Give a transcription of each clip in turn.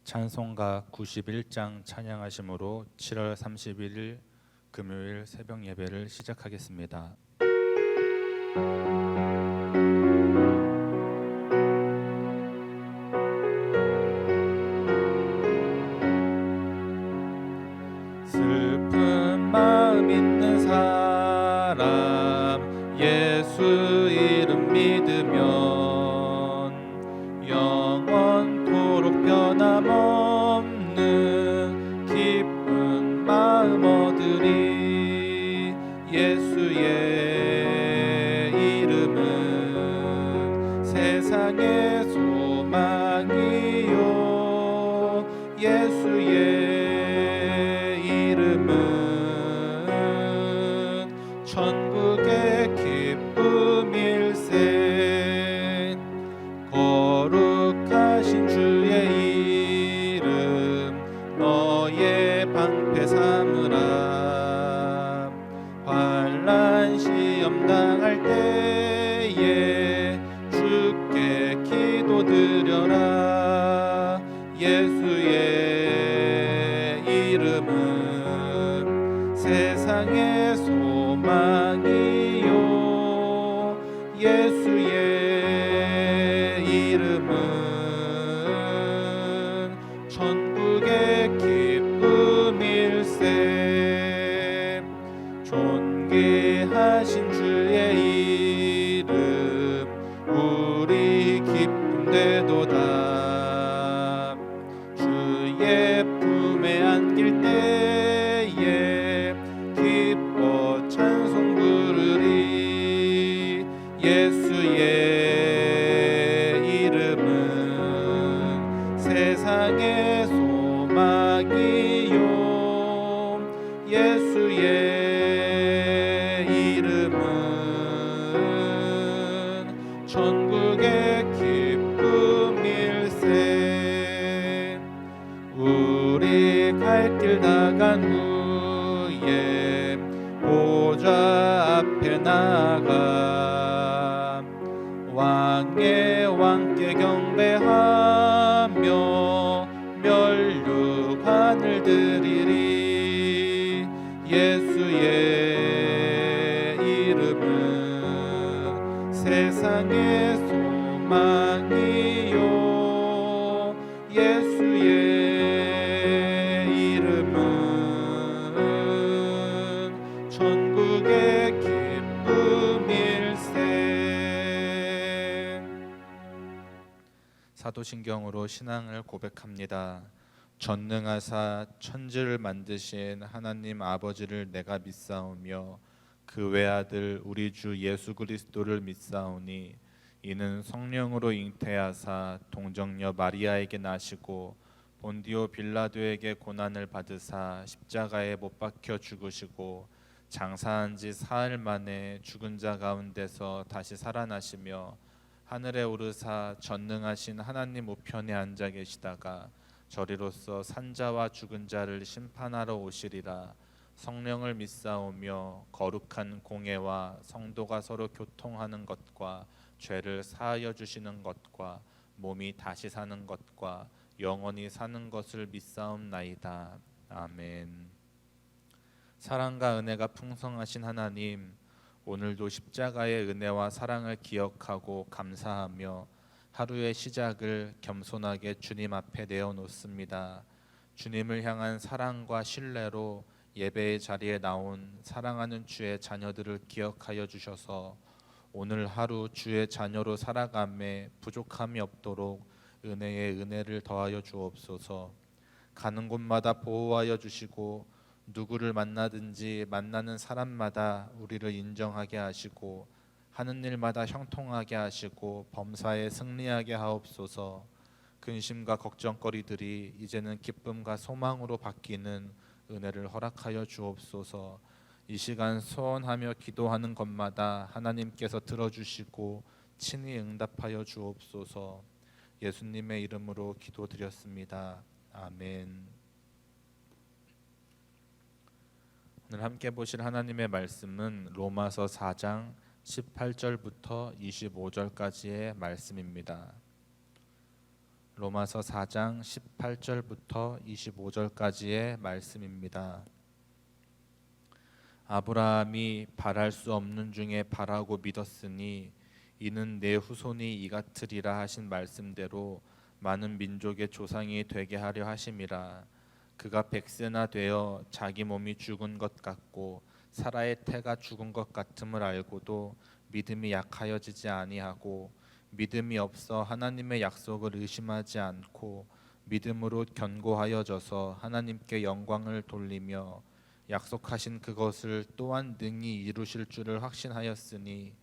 찬송가 91장 찬양하심으로 7월 31일 금요일 새벽 예배를 시작하겠습니다. 슬픈 마음 있는 사람 예수 이름 믿으면 영원토록 변함없는 기쁜 마음 얻으리. 예수의 이름은 세상의 소망이요 예수의 이름은 천국의 기쁨일세. 거룩하신 주의 이름 너의 방패 삼으라. 환난 시험 당할 때에 주께 기도드려라. 예수의 이름은 세상의 소망이요 예수의 이름은 천국의 기쁨일세. 존귀하신 주의 이름 우리 기쁨 되도다. 주의 품에 안길 때에 기뻐 찬송 부르리. 예수의 이름은 세상의 소망이요 예수의 이름은 천국의 기쁨일세. 우리 갈 길 다 간 후에 보좌 앞에 나가 왕의 왕께 경배하며 면류관을 드리리. 예수의 이름은 세상의 소망이요 예수의 이름은 천국의 기쁨일세. 사도신경으로 신앙을 고백합니다. 전능하사 천지를 만드신 하나님 아버지를 내가 믿사오며 그 외아들 우리 주 예수 그리스도를 믿사오니 이는 성령으로 잉태하사 동정녀 마리아에게 나시고 본디오 빌라도에게 고난을 받으사 십자가에 못 박혀 죽으시고 장사한 지 사흘 만에 죽은 자 가운데서 다시 살아나시며 하늘에 오르사 전능하신 하나님 우편에 앉아 계시다가 저리로서 산자와 죽은 자를 심판하러 오시리라. 성령을 믿사오며 거룩한 공예와 성도가 서로 교통하는 것과 죄를 사하여 주시는 것과 몸이 다시 사는 것과 영원히 사는 것을 믿사옵나이다. 아멘. 사랑과 은혜가 풍성하신 하나님, 오늘도 십자가의 은혜와 사랑을 기억하고 감사하며 하루의 시작을 겸손하게 주님 앞에 내어놓습니다. 주님을 향한 사랑과 신뢰로 예배의 자리에 나온 사랑하는 주의 자녀들을 기억하여 주셔서 오늘 하루 주의 자녀로 살아감에 부족함이 없도록 은혜에 은혜를 더하여 주옵소서. 가는 곳마다 보호하여 주시고 누구를 만나든지 만나는 사람마다 우리를 인정하게 하시고 하는 일마다 형통하게 하시고 범사에 승리하게 하옵소서. 근심과 걱정거리들이 이제는 기쁨과 소망으로 바뀌는 은혜를 허락하여 주옵소서. 이 시간 소원하며 기도하는 것마다 하나님께서 들어주시고 친히 응답하여 주옵소서. 예수님의 이름으로 기도드렸습니다. 아멘. 오늘 함께 보실 하나님의 말씀은 로마서 4장 18절부터 25절까지의 말씀입니다. 로마서 4장 18절부터 25절까지의 말씀입니다. 아브라함이 바랄 수 없는 중에 바라고 믿었으니 이는 내 후손이 이같으리라 하신 말씀대로 많은 민족의 조상이 되게 하려 하심이라. 그가 100세나 되어 자기 몸이 죽은 것 같고 사라의 태가 죽은 것 같음을 알고도 믿음이 약하여지지 아니하고 믿음이 없어 하나님의 약속을 의심하지 않고 믿음으로 견고하여져서 하나님께 영광을 돌리며 약속하신 그것을 또한 능히 이루실 줄을 확신하였으니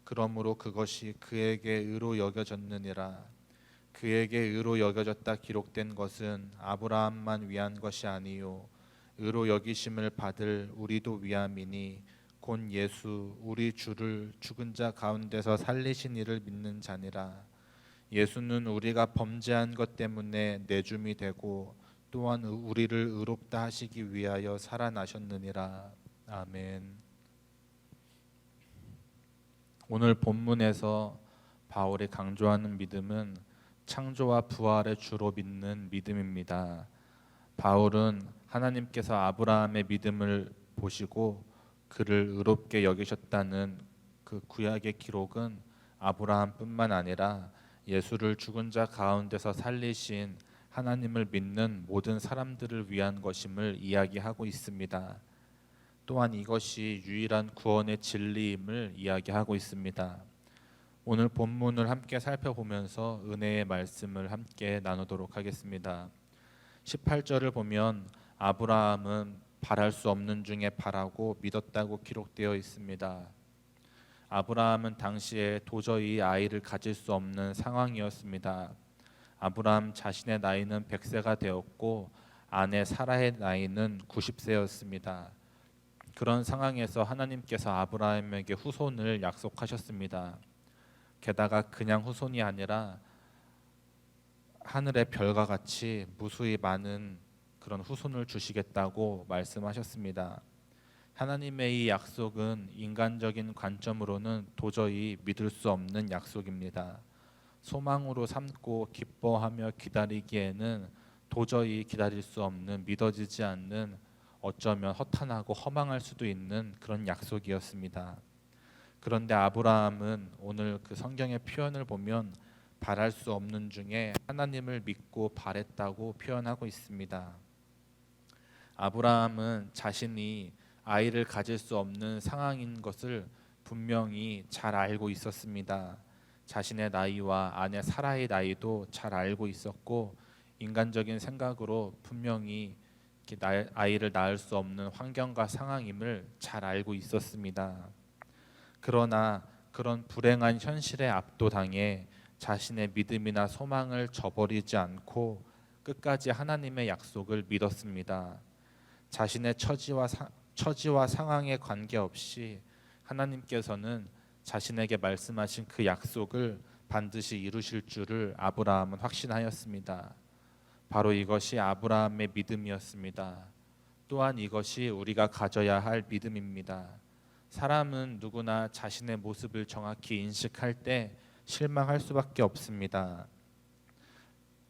그러므로 그것이 그에게 의로 여겨졌느니라. 그에게 의로 여겨졌다 기록된 것은 아브라함만 위한 것이 아니요 의로 여기심을 받을 우리도 위함이니 곧 예수 우리 주를 죽은 자 가운데서 살리신 이를 믿는 자니라. 예수는 우리가 범죄한 것 때문에 내줌이 되고 또한 우리를 의롭다 하시기 위하여 살아나셨느니라. 아멘. 오늘 본문에서 바울이 강조하는 믿음은 창조와 부활의 주로 믿는 믿음입니다. 바울은 하나님께서 아브라함의 믿음을 보시고 그를 의롭게 여기셨다는 그 구약의 기록은 아브라함뿐만 아니라 예수를 죽은 자 가운데서 살리신 하나님을 믿는 모든 사람들을 위한 것임을 이야기하고 있습니다. 또한 이것이 유일한 구원의 진리임을 이야기하고 있습니다. 오늘 본문을 함께 살펴보면서 은혜의 말씀을 함께 나누도록 하겠습니다. 18절을 보면 아브라함은 바랄 수 없는 중에 바라고 믿었다고 기록되어 있습니다. 아브라함은 당시에 도저히 아이를 가질 수 없는 상황이었습니다. 아브라함 자신의 나이는 100세가 되었고 아내 사라의 나이는 90세였습니다. 그런 상황에서 하나님께서 아브라함에게 후손을 약속하셨습니다. 게다가 그냥 후손이 아니라 하늘의 별과 같이 무수히 많은 그런 후손을 주시겠다고 말씀하셨습니다. 하나님의 이 약속은 인간적인 관점으로는 도저히 믿을 수 없는 약속입니다. 소망으로 삼고 기뻐하며 기다리기에는 도저히 기다릴 수 없는, 믿어지지 않는, 어쩌면 허탄하고 허망할 수도 있는 그런 약속이었습니다. 그런데 아브라함은 오늘 그 성경의 표현을 보면 바랄 수 없는 중에 하나님을 믿고 바랬다고 표현하고 있습니다. 아브라함은 자신이 아이를 가질 수 없는 상황인 것을 분명히 잘 알고 있었습니다. 자신의 나이와 아내 사라의 나이도 잘 알고 있었고 인간적인 생각으로 분명히 아이를 낳을 수 없는 환경과 상황임을 잘 알고 있었습니다. 그러나 그런 불행한 현실에 압도당해 자신의 믿음이나 소망을 저버리지 않고 끝까지 하나님의 약속을 믿었습니다. 자신의 처지와 상황에 관계없이 하나님께서는 자신에게 말씀하신 그 약속을 반드시 이루실 줄을 아브라함은 확신하였습니다. 바로 이것이 아브라함의 믿음이었습니다. 또한 이것이 우리가 가져야 할 믿음입니다. 사람은 누구나 자신의 모습을 정확히 인식할 때 실망할 수밖에 없습니다.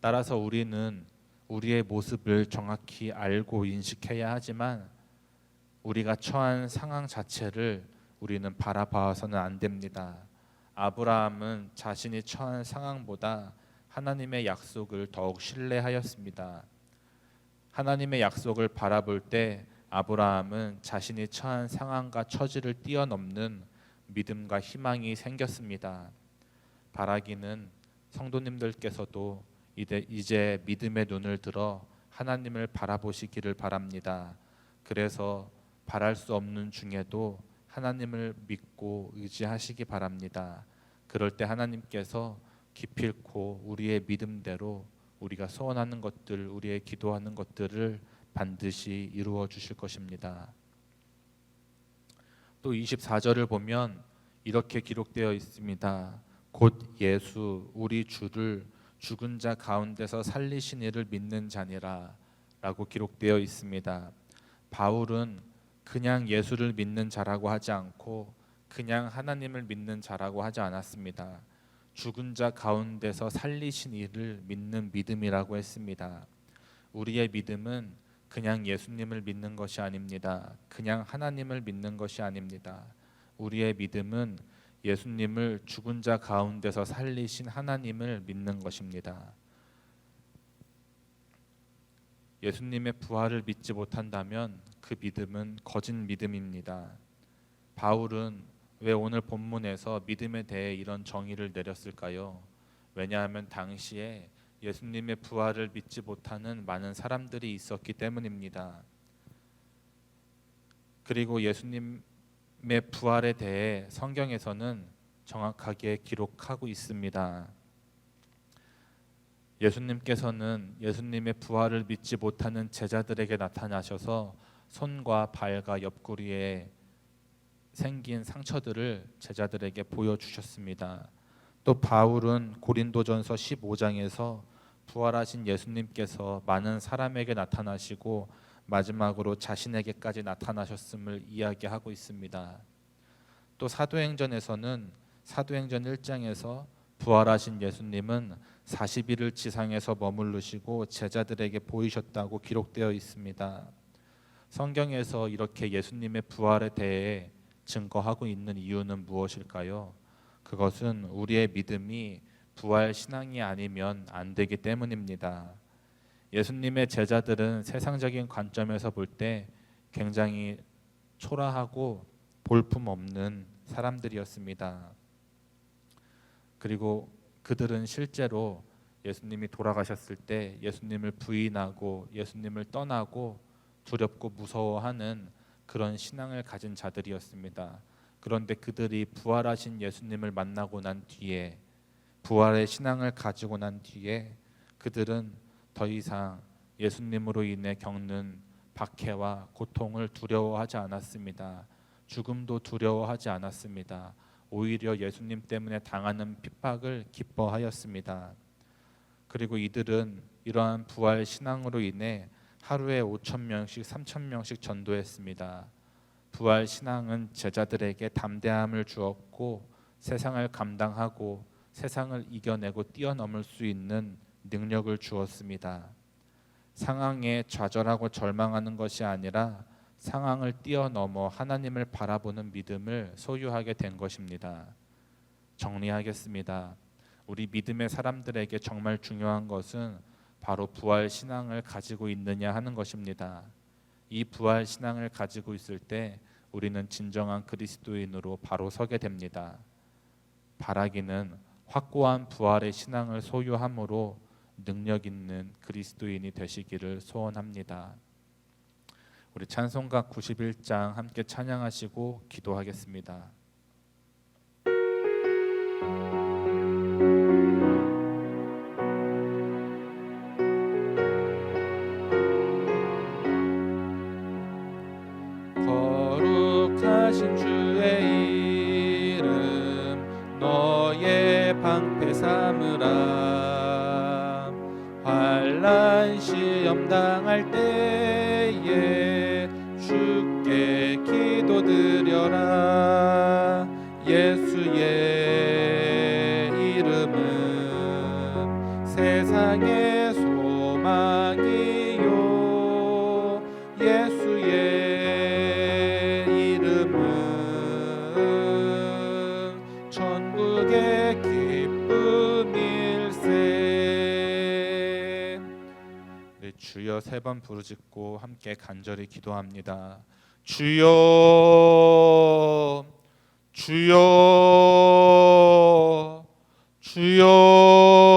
따라서 우리는 우리의 모습을 정확히 알고 인식해야 하지만 우리가 처한 상황 자체를 우리는 바라봐서는 안 됩니다. 아브라함은 자신이 처한 상황보다 하나님의 약속을 더욱 신뢰하였습니다. 하나님의 약속을 바라볼 때 아브라함은 자신이 처한 상황과 처지를 뛰어넘는 믿음과 희망이 생겼습니다. 바라기는 성도님들께서도 이제 믿음의 눈을 들어 하나님을 바라보시기를 바랍니다. 그래서 바랄 수 없는 중에도 하나님을 믿고 의지하시기 바랍니다. 그럴 때 하나님께서 기필코 우리의 믿음대로 우리가 소원하는 것들, 우리의 기도하는 것들을 반드시 이루어 주실 것입니다. 또 24절을 보면 이렇게 기록되어 있습니다. 곧 예수 우리 주를 죽은 자 가운데서 살리신 이를 믿는 자니라 라고 기록되어 있습니다. 바울은 그냥 예수를 믿는 자라고 하지 않고 그냥 하나님을 믿는 자라고 하지 않았습니다. 죽은 자 가운데서 살리신 이를 믿는 믿음이라고 했습니다. 우리의 믿음은 그냥 예수님을 믿는 것이 아닙니다. 그냥 하나님을 믿는 것이 아닙니다. 우리의 믿음은 예수님을 죽은 자 가운데서 살리신 하나님을 믿는 것입니다. 예수님의 부활을 믿지 못한다면 그 믿음은 거짓 믿음입니다. 바울은 왜 오늘 본문에서 믿음에 대해 이런 정의를 내렸을까요? 왜냐하면 당시에 예수님의 부활을 믿지 못하는 많은 사람들이 있었기 때문입니다. 그리고 예수님의 부활에 대해 성경에서는 정확하게 기록하고 있습니다. 예수님께서는 예수님의 부활을 믿지 못하는 제자들에게 나타나셔서 손과 발과 옆구리에 생긴 상처들을 제자들에게 보여주셨습니다. 또 바울은 고린도전서 15장에서 부활하신 예수님께서 많은 사람에게 나타나시고 마지막으로 자신에게까지 나타나셨음을 이야기하고 있습니다. 또 사도행전에서는 사도행전 1장에서 부활하신 예수님은 40일을 지상에서 머무르시고 제자들에게 보이셨다고 기록되어 있습니다. 성경에서 이렇게 예수님의 부활에 대해 증거하고 있는 이유는 무엇일까요? 그것은 우리의 믿음이 부활 신앙이 아니면 안 되기 때문입니다. 예수님의 제자들은 세상적인 관점에서 볼 때 굉장히 초라하고 볼품없는 사람들이었습니다. 그리고 그들은 실제로 예수님이 돌아가셨을 때 예수님을 부인하고 예수님을 떠나고 두렵고 무서워하는 그런 신앙을 가진 자들이었습니다. 그런데 그들이 부활하신 예수님을 만나고 난 뒤에, 부활의 신앙을 가지고 난 뒤에 그들은 더 이상 예수님으로 인해 겪는 박해와 고통을 두려워하지 않았습니다. 죽음도 두려워하지 않았습니다. 오히려 예수님 때문에 당하는 핍박을 기뻐하였습니다. 그리고 이들은 이러한 부활 신앙으로 인해 하루에 5,000명씩 3,000명씩 전도했습니다. 부활 신앙은 제자들에게 담대함을 주었고 세상을 감당하고 세상을 이겨내고 뛰어넘을 수 있는 능력을 주었습니다. 상황에 좌절하고 절망하는 것이 아니라 상황을 뛰어넘어 하나님을 바라보는 믿음을 소유하게 된 것입니다. 정리하겠습니다. 우리 믿음의 사람들에게 정말 중요한 것은 바로 부활 신앙을 가지고 있느냐 하는 것입니다. 이 부활 신앙을 가지고 있을 때 우리는 진정한 그리스도인으로 바로 서게 됩니다. 바라기는 확고한 부활의 신앙을 소유함으로 능력 있는 그리스도인이 되시기를 소원합니다. 우리 찬송가 91장 함께 찬양하시고 기도하겠습니다. 거룩하신 주의 이름 너의 방패 삼으라. 환난 시험 당할 때에 주께 기도드려라. 예수의 이름은 세상의 소망이요. 예수의 이름은 천국의 기쁨일세. 네, 주여 세 번 부르짖고 함께 간절히 기도합니다. 주여, 주여, 주여.